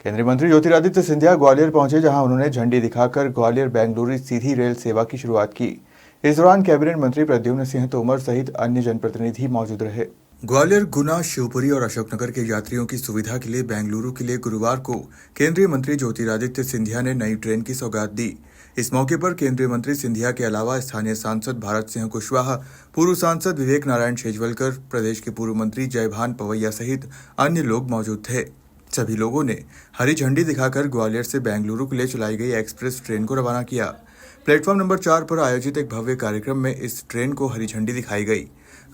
केंद्रीय मंत्री ज्योतिरादित्य सिंधिया ग्वालियर पहुंचे, जहां उन्होंने झंडी दिखाकर ग्वालियर बेंगलुरु सीधी रेल सेवा की शुरुआत की। इस दौरान कैबिनेट मंत्री प्रद्युम्न सिंह तोमर सहित अन्य जनप्रतिनिधि मौजूद रहे। ग्वालियर, गुना, शिवपुरी और अशोकनगर के यात्रियों की सुविधा के लिए बेंगलुरु के लिए गुरुवार को केंद्रीय मंत्री ज्योतिरादित्य सिंधिया ने नई ट्रेन की सौगात दी। इस मौके पर केंद्रीय मंत्री सिंधिया के अलावा स्थानीय सांसद भारत सिंह कुशवाहा, पूर्व सांसद विवेक नारायण शेजवलकर, प्रदेश के पूर्व मंत्री जयभान पवैया सहित अन्य लोग मौजूद थे। सभी लोगों ने हरी झंडी दिखाकर ग्वालियर से बेंगलुरु के लिए चलाई गई एक्सप्रेस ट्रेन को रवाना किया। प्लेटफॉर्म नंबर 4 पर आयोजित एक भव्य कार्यक्रम में इस ट्रेन को हरी झंडी दिखाई गई।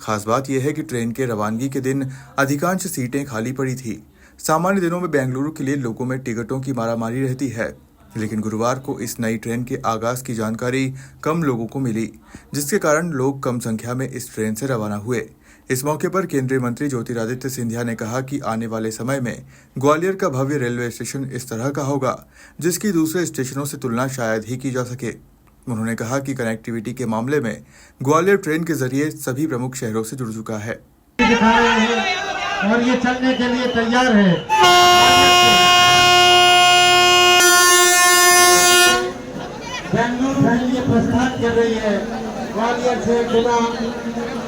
खास बात यह है कि ट्रेन के रवानगी के दिन अधिकांश सीटें खाली पड़ी थी। सामान्य दिनों में बेंगलुरु के लिए लोगों में टिकटों की मारामारी रहती है, लेकिन गुरुवार को इस नई ट्रेन के आगाज की जानकारी कम लोगों को मिली, जिसके कारण लोग कम संख्या में इस ट्रेन से रवाना हुए। इस मौके पर केंद्रीय मंत्री ज्योतिरादित्य सिंधिया ने कहा कि आने वाले समय में ग्वालियर का भव्य रेलवे स्टेशन इस तरह का होगा जिसकी दूसरे स्टेशनों से तुलना शायद ही की जा सके। उन्होंने कहा कि कनेक्टिविटी के मामले में ग्वालियर ट्रेन के जरिए सभी प्रमुख शहरों से जुड़ चुका है और ये चलने के लिए तैयार है। बेंगलुरु के लिए प्रस्थान कर रही है, ग्वालियर से गुना,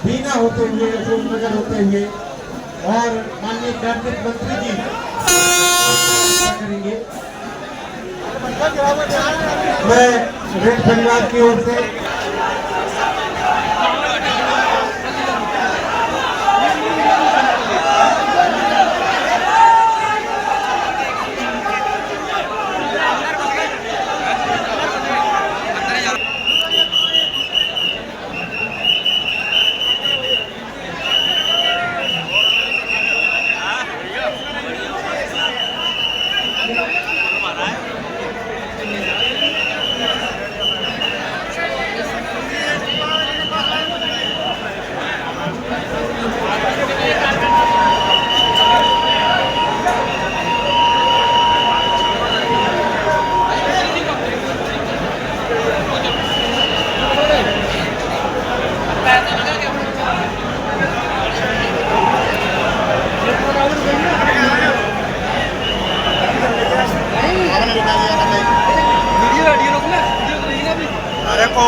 बीना होते हुए, अशोकनगर होते हुए, और माननीय कैबिनेट मंत्री जी करेंगे। मैं रेड परिवार की ओर से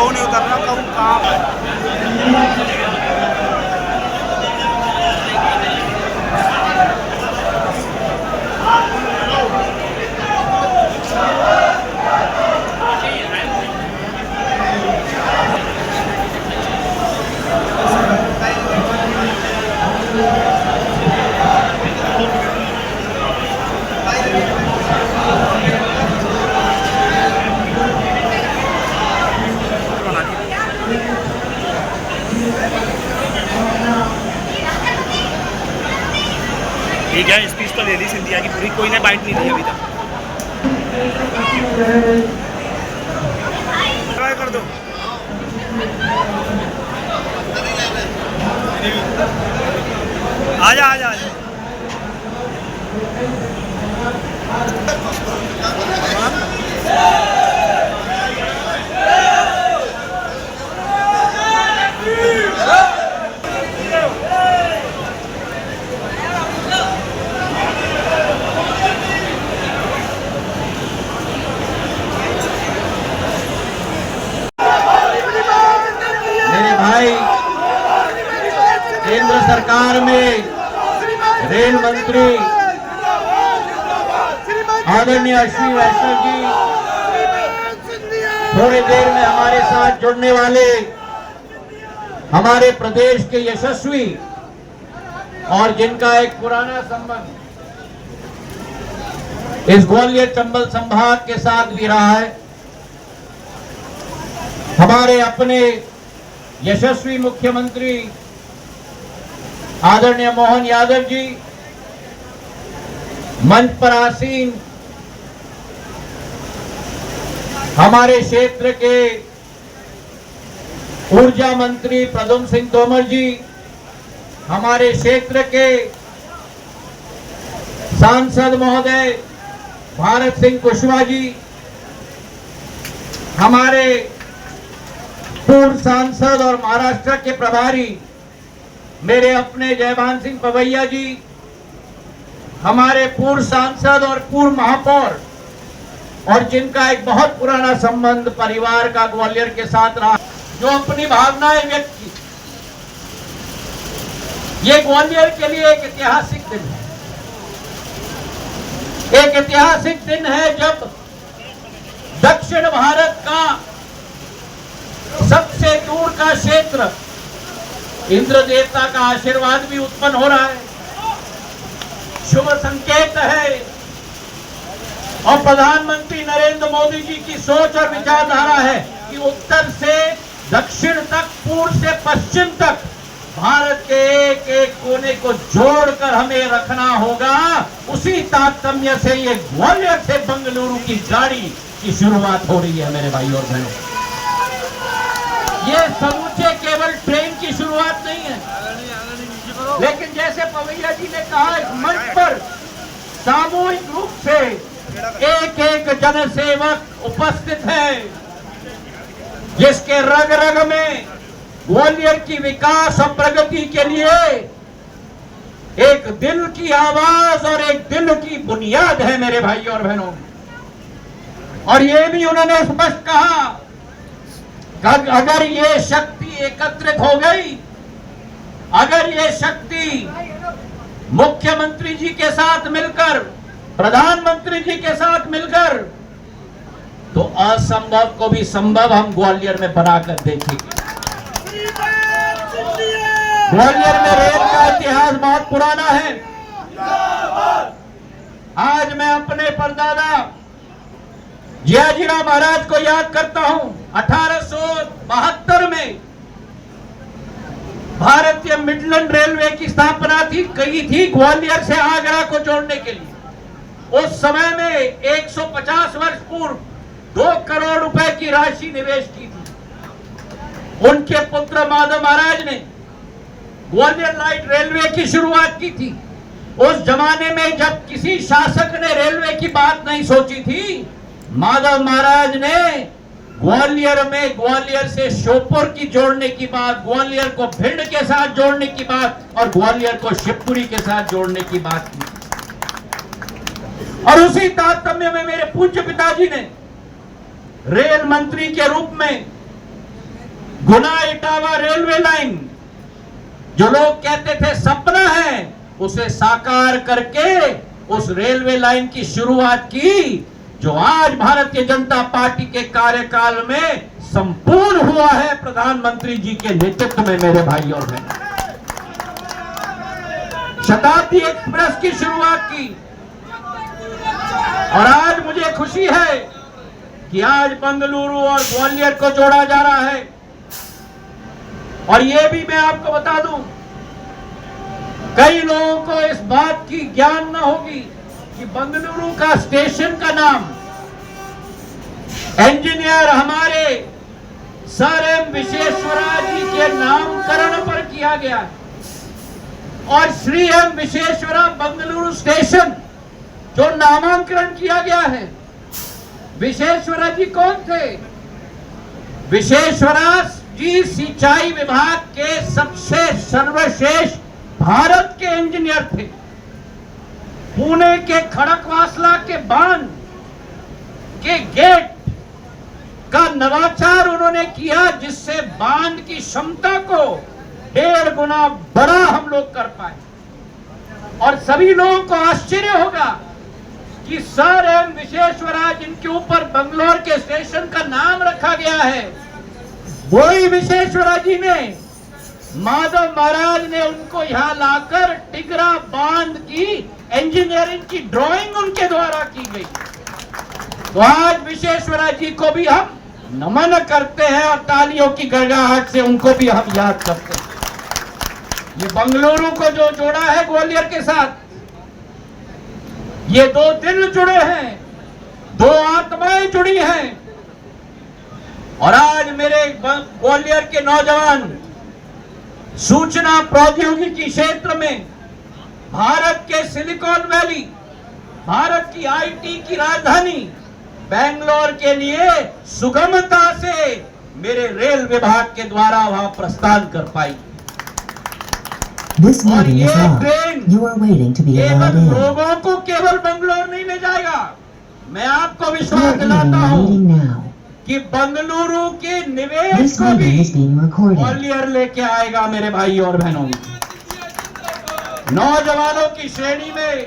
नहीं उतरना कहाँ ठीक है। स्पीच तो ले ली सिंधिया की पूरी, कोई ने बाइट नहीं दी अभी तक। ट्राई कर दो। आजा आजा आजा। केंद्र सरकार में रेल मंत्री आदरणीय अश्विनी वैष्णव जी थोड़ी देर में हमारे साथ जुड़ने वाले, हमारे प्रदेश के यशस्वी और जिनका एक पुराना संबंध इस ग्वालियर चंबल संभाग के साथ भी रहा है, हमारे अपने यशस्वी मुख्यमंत्री आदरणीय मोहन यादव जी, मंच पर आसीन हमारे क्षेत्र के ऊर्जा मंत्री प्रद्युम्न सिंह तोमर जी, हमारे क्षेत्र के सांसद महोदय भारत सिंह कुशवाहा जी, हमारे पूर्व सांसद और महाराष्ट्र के प्रभारी मेरे अपने जयभान सिंह पवैया जी, हमारे पूर्व सांसद और पूर्व महापौर और जिनका एक बहुत पुराना संबंध परिवार का ग्वालियर के साथ रहा, जो अपनी भावनाएं व्यक्त की। ये ग्वालियर के लिए एक ऐतिहासिक दिन है। एक ऐतिहासिक दिन है जब दक्षिण भारत का सबसे दूर का क्षेत्र इंद्र देवता का आशीर्वाद भी उत्पन्न हो रहा है। शुभ संकेत है और प्रधानमंत्री नरेंद्र मोदी जी की सोच और विचारधारा है कि उत्तर से दक्षिण तक, पूर्व से पश्चिम तक भारत के एक एक कोने को जोड़कर हमें रखना होगा। उसी तारतम्य से ये ग्वालियर से बंगलुरु की गाड़ी की शुरुआत हो रही है मेरे भाई और बहनों। ये समूचे केवल ट्रेन की शुरुआत नहीं है, लेकिन जैसे पवैया जी ने कहा, इस मंच पर सामूहिक रूप से एक एक जनसेवक उपस्थित है, जिसके रग रग में ग्वालियर की विकास और प्रगति के लिए एक दिल की आवाज और एक दिल की बुनियाद है मेरे भाई और बहनों। और ये भी उन्होंने स्पष्ट कहा कि अगर ये शक्ति एकत्रित हो गई, अगर ये शक्ति मुख्यमंत्री जी के साथ मिलकर, प्रधानमंत्री जी के साथ मिलकर, तो असंभव को भी संभव हम ग्वालियर में बनाकर देखेंगे। ग्वालियर में रेल का इतिहास बहुत पुराना है। आज मैं अपने परदादा जियाजीराव महाराज को याद करता हूं। 1872 में भारतीय मिडलैंड रेलवे की स्थापना की थी ग्वालियर से आगरा को जोड़ने के लिए। उस समय में 150 वर्ष पूर्व 2 करोड़ रुपए की राशि निवेश की थी। उनके पुत्र माधव महाराज ने ग्वालियर लाइट रेलवे की शुरुआत की थी। उस जमाने में जब किसी शासक ने रेलवे की बात नहीं सोची थी, माधव महाराज ने ग्वालियर में ग्वालियर से श्योपुर की जोड़ने की बात, ग्वालियर को भिंड के साथ जोड़ने की बात और ग्वालियर को शिवपुरी के साथ जोड़ने की बात की। और उसी तारतम्य में मेरे पूज्य पिताजी ने रेल मंत्री के रूप में गुना इटावा रेलवे लाइन, जो लोग कहते थे सपना है, उसे साकार करके उस रेलवे लाइन की शुरुआत की, जो आज भारतीय जनता पार्टी के कार्यकाल में संपूर्ण हुआ है प्रधानमंत्री जी के नेतृत्व में मेरे भाई और बहन। शताब्दी एक्सप्रेस की शुरुआत की और आज मुझे खुशी है कि आज बंगलुरु और ग्वालियर को जोड़ा जा रहा है। और ये भी मैं आपको बता दूं, कई लोगों को इस बात की ज्ञान न होगी कि बंगलुरु का स्टेशन का नाम इंजीनियर हमारे सर एम विश्वेश्वरैया जी के नामकरण पर किया गया है। और श्री एम विश्वेश्वरैया बंगलुरु स्टेशन जो नामांकन किया गया है, विश्वेश्वरैया जी कौन थे? विश्वेश्वरैया जी सिंचाई विभाग के सबसे सर्वश्रेष्ठ भारत के इंजीनियर थे। पुणे के खड़कवासला के बांध के गेट का नवाचार उन्होंने किया, जिससे बांध की क्षमता को 1.5 गुना बड़ा हम लोग कर पाए। और सभी लोगों को आश्चर्य होगा कि सर एम विश्वेश्वरैया जिनके ऊपर बंगलौर के स्टेशन का नाम रखा गया है, वही विश्वेश्वरैया जी ने, माधव महाराज ने उनको यहां लाकर टिगरा बांध की इंजीनियरिंग की ड्राइंग उनके द्वारा की गई। तो आज विश्वेश्वरैया जी को भी हम नमन करते हैं और तालियों की गड़गड़ाहट से उनको भी हम याद करते हैं। ये बंगलुरु को जो जोड़ा है ग्वालियर के साथ, ये 2 दिल जुड़े हैं, 2 आत्माएं जुड़ी हैं। और आज मेरे ग्वालियर के नौजवान सूचना प्रौद्योगिकी क्षेत्र में भारत के सिलिकॉन वैली, भारत की आईटी की राजधानी बेंगलोर के लिए सुगमता से मेरे रेल विभाग के द्वारा वहां प्रस्थान कर पाई। This और meeting ये is long. Train You are waiting to be allowed केवल in. लोगों को केवल बेंगलोर नहीं ले जाएगा। मैं आपको You are विश्वास entering दिलाता the हूँ meeting now. कि बेंगलुरु के निवेश This को भी meeting is being recorded. Gwalior लेके आएगा मेरे भाई और बहनों। नौजवानों की श्रेणी में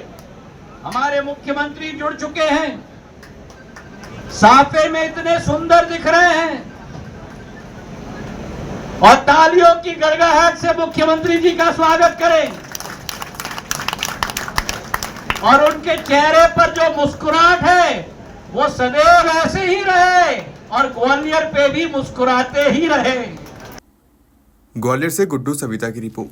हमारे मुख्यमंत्री जुड़ चुके हैं, साफे में इतने सुंदर दिख रहे हैं और तालियों की गड़गड़ाहट से मुख्यमंत्री जी का स्वागत करें और उनके चेहरे पर जो मुस्कुराहट है वो सदैव ऐसे ही रहे और ग्वालियर पे भी मुस्कुराते ही रहे। ग्वालियर से गुड्डू सविता की रिपोर्ट।